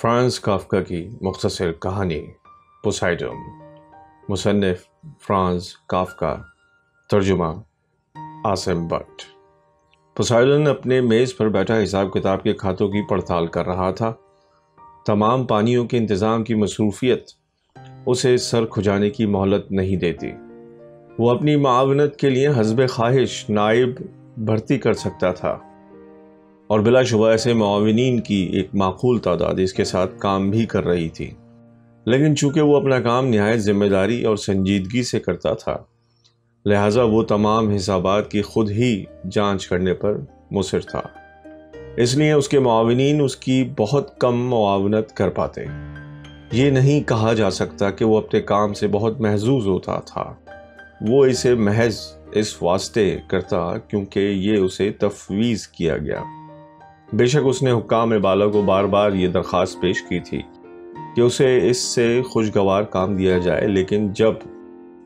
Franz کافکا کی مختصر کہانی پوسائیڈن، مصنف فرانز کافکا، ترجمہ عاصم بٹ۔ پوسائیڈن اپنے میز پر بیٹھا حساب کتاب کے کھاتوں کی پڑتال کر رہا تھا۔ تمام پانیوں کے انتظام کی مصروفیت اسے سر کھجانے کی مہلت نہیں دیتی۔ وہ اپنی معاونت کے لیے حسب خواہش نائب بھرتی کر سکتا تھا، اور بلا شبہ ایسے معاونین کی ایک معقول تعداد اس کے ساتھ کام بھی کر رہی تھی، لیکن چونکہ وہ اپنا کام نہایت ذمہ داری اور سنجیدگی سے کرتا تھا، لہٰذا وہ تمام حسابات کی خود ہی جانچ کرنے پر مصر تھا۔ اس لیے اس کے معاونین اس کی بہت کم معاونت کر پاتے۔ یہ نہیں کہا جا سکتا کہ وہ اپنے کام سے بہت محظوظ ہوتا تھا، وہ اسے محض اس واسطے کرتا کیونکہ یہ اسے تفویض کیا گیا۔ بے شک اس نے حکام بالا کو بار بار یہ درخواست پیش کی تھی کہ اسے اس سے خوشگوار کام دیا جائے، لیکن جب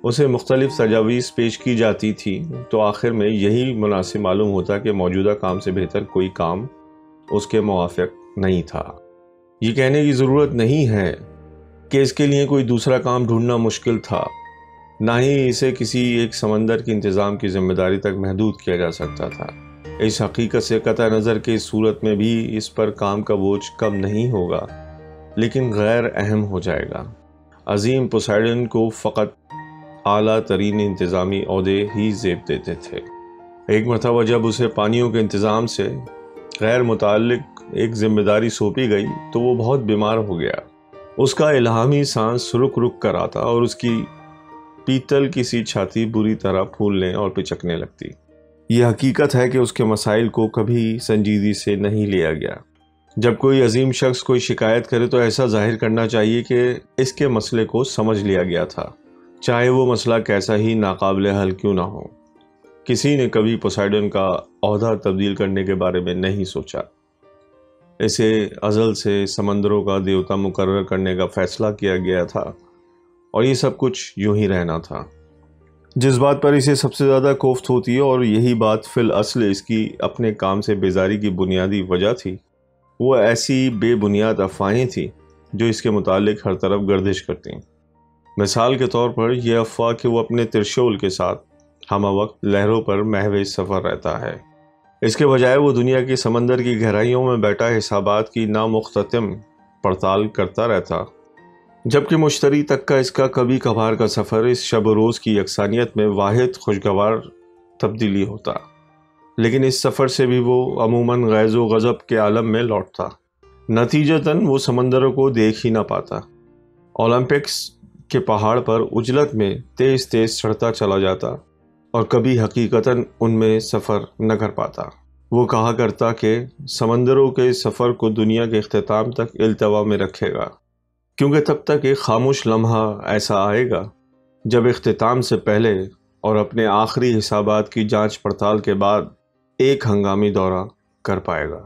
اسے مختلف تجاویز پیش کی جاتی تھی تو آخر میں یہی مناسب معلوم ہوتا کہ موجودہ کام سے بہتر کوئی کام اس کے موافق نہیں تھا۔ یہ کہنے کی ضرورت نہیں ہے کہ اس کے لیے کوئی دوسرا کام ڈھونڈنا مشکل تھا، نہ ہی اسے کسی ایک سمندر کے انتظام کی ذمہ داری تک محدود کیا جا سکتا تھا۔ اس حقیقت سے قطع نظر کہ اس صورت میں بھی اس پر کام کا بوجھ کم نہیں ہوگا، لیکن غیر اہم ہو جائے گا۔ عظیم پوسائیڈن کو فقط اعلیٰ ترین انتظامی عہدے ہی زیب دیتے تھے۔ ایک مرتبہ جب اسے پانیوں کے انتظام سے غیر متعلق ایک ذمہ داری سونپی گئی تو وہ بہت بیمار ہو گیا۔ اس کا الہامی سانس رک رک کر آتا اور اس کی پیتل کی سی چھاتی بری طرح پھولنے اور پچکنے لگتی۔ یہ حقیقت ہے کہ اس کے مسائل کو کبھی سنجیدگی سے نہیں لیا گیا۔ جب کوئی عظیم شخص کوئی شکایت کرے تو ایسا ظاہر کرنا چاہیے کہ اس کے مسئلے کو سمجھ لیا گیا تھا، چاہے وہ مسئلہ کیسا ہی ناقابل حل کیوں نہ ہو۔ کسی نے کبھی پوسائیڈن کا عہدہ تبدیل کرنے کے بارے میں نہیں سوچا۔ اسے ازل سے سمندروں کا دیوتا مقرر کرنے کا فیصلہ کیا گیا تھا، اور یہ سب کچھ یوں ہی رہنا تھا۔ جس بات پر اسے سب سے زیادہ کوفت ہوتی ہے، اور یہی بات فی الاصل اس کی اپنے کام سے بیزاری کی بنیادی وجہ تھی، وہ ایسی بے بنیاد افواہیں تھیں جو اس کے متعلق ہر طرف گردش کرتیں۔ مثال کے طور پر یہ افواہ کہ وہ اپنے ترشول کے ساتھ ہمہ وقت لہروں پر محو سفر رہتا ہے، اس کے بجائے وہ دنیا کے سمندر کی گہرائیوں میں بیٹھا حسابات کی نامختتم پڑتال کرتا رہتا، جبکہ مشتری تک کا اس کا کبھی کبھار کا سفر اس شب و روز کی یکسانیت میں واحد خوشگوار تبدیلی ہوتا، لیکن اس سفر سے بھی وہ عموماً غیظ و غضب کے عالم میں لوٹتا۔ نتیجتاً وہ سمندروں کو دیکھ ہی نہ پاتا، اولمپکس کے پہاڑ پر عجلت میں تیز تیز چڑھتا چلا جاتا اور کبھی حقیقتاً ان میں سفر نہ کر پاتا۔ وہ کہا کرتا کہ سمندروں کے سفر کو دنیا کے اختتام تک التوا میں رکھے گا، کیونکہ تب تک ایک خاموش لمحہ ایسا آئے گا جب اختتام سے پہلے اور اپنے آخری حسابات کی جانچ پڑتال کے بعد ایک ہنگامی دورہ کر پائے گا۔